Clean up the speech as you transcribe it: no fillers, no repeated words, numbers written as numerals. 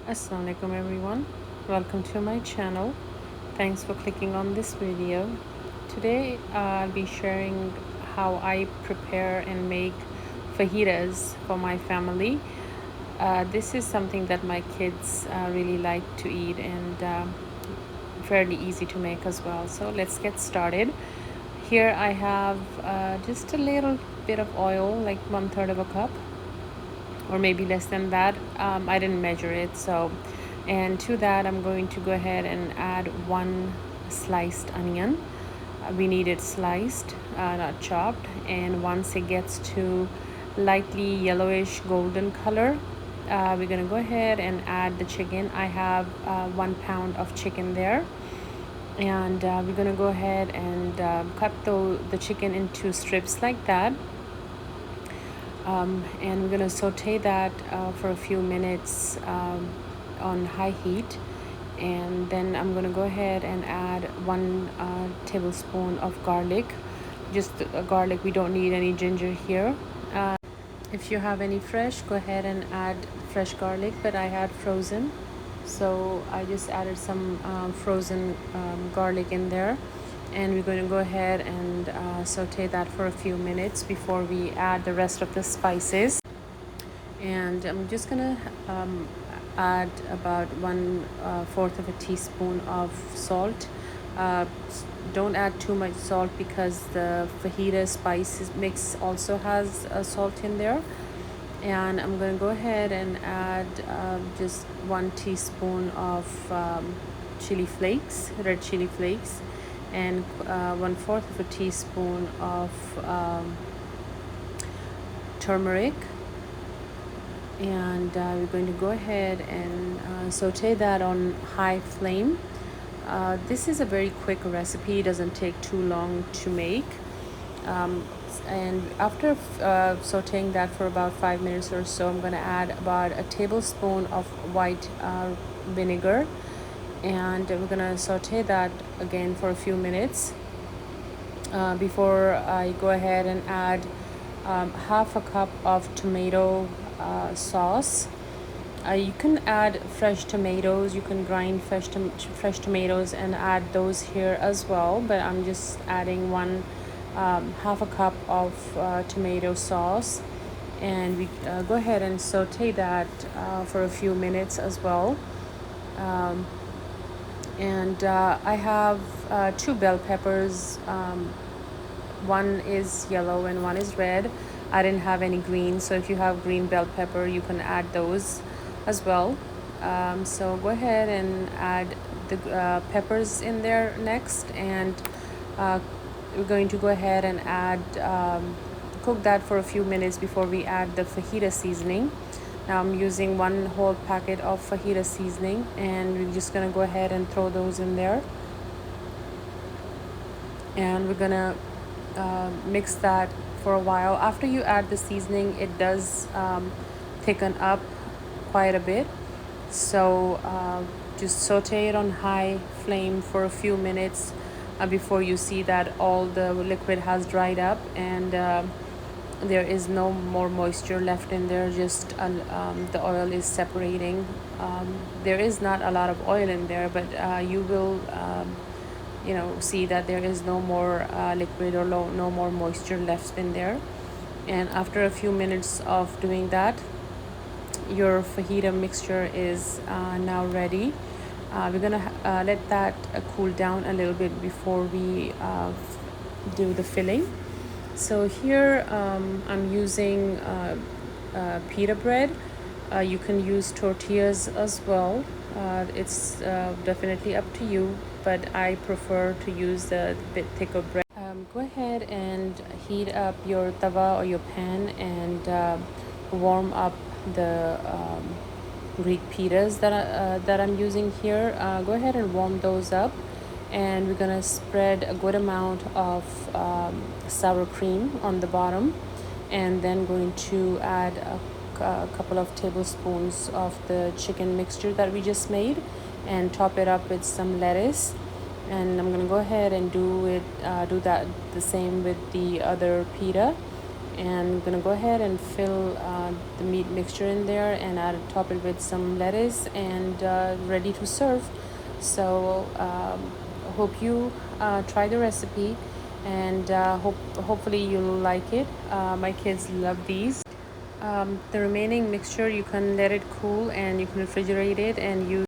Assalamualaikum everyone, welcome to my channel. Thanks for clicking on this video. Today I'll be sharing how I prepare and make fajitas for my family. This is something that my kids really like to eat and fairly easy to make as well. So let's get started. Here I have just a little bit of oil, like 1/3 of a cup, or maybe less than that. I didn't measure it. And to that I'm going to go ahead and add one sliced onion. We need it sliced, not chopped. And once it gets to lightly yellowish golden color, we're gonna go ahead and add the chicken. I have 1 pound of chicken there, and we're gonna go ahead and cut the chicken into strips like that. And we're going to saute that for a few minutes on high heat. And then I'm going to go ahead and add 1 tablespoon of garlic, just garlic. We don't need any ginger here. If you have any fresh, go ahead and add fresh garlic, but I had frozen, so I just added some frozen garlic in there. And we're going to go ahead and saute that for a few minutes before we add the rest of the spices. And I'm just gonna add about 1/4 of a teaspoon of salt. Don't add too much salt because the fajita spices mix also has salt in there. And I'm going to go ahead and add just 1 teaspoon of chili flakes, red chili flakes, and 1/4 of a teaspoon of turmeric. And we're going to go ahead and saute that on high flame. This is a very quick recipe, it doesn't take too long to make. And after sauteing that for about 5 minutes or so, I'm going to add about a tablespoon of white vinegar, and we're going to saute that again for a few minutes before I go ahead and add half a cup of tomato sauce. You can add fresh tomatoes, you can grind fresh tomatoes and add those here as well, but I'm just adding half a cup of tomato sauce. And we go ahead and saute that for a few minutes as well. I have 2 bell peppers. One is yellow and one is red. I didn't have any green, so if you have green bell pepper, you can add those as well. So go ahead and add the peppers in there next. And we're going to go ahead and add cook that for a few minutes before we add the fajita seasoning. Now I'm using 1 whole packet of fajita seasoning, and we're just gonna go ahead and throw those in there. And we're gonna mix that for a while. After you add the seasoning, it does thicken up quite a bit, so just saute it on high flame for a few minutes before you see that all the liquid has dried up and there is no more moisture left in there. Just the oil is separating. There is not a lot of oil in there, but you will see that there is no more liquid or no more moisture left in there. And after a few minutes of doing that, your fajita mixture is now ready. We're gonna let that cool down a little bit before we do the filling. So here I'm using pita bread. You can use tortillas as well. It's definitely up to you, but I prefer to use the bit thicker bread. Go ahead and heat up your tawa or your pan and warm up the Greek pitas that I'm using here. Go ahead and warm those up, and we're gonna spread a good amount of sour cream on the bottom, and then going to add a couple of tablespoons of the chicken mixture that we just made, and top it up with some lettuce. And I'm gonna go ahead and do that the same with the other pita. And I'm gonna go ahead and fill the meat mixture in there and top it with some lettuce and ready to serve. So hope you try the recipe, and hopefully you'll like it. My kids love these. The remaining mixture, you can let it cool and you can refrigerate it and use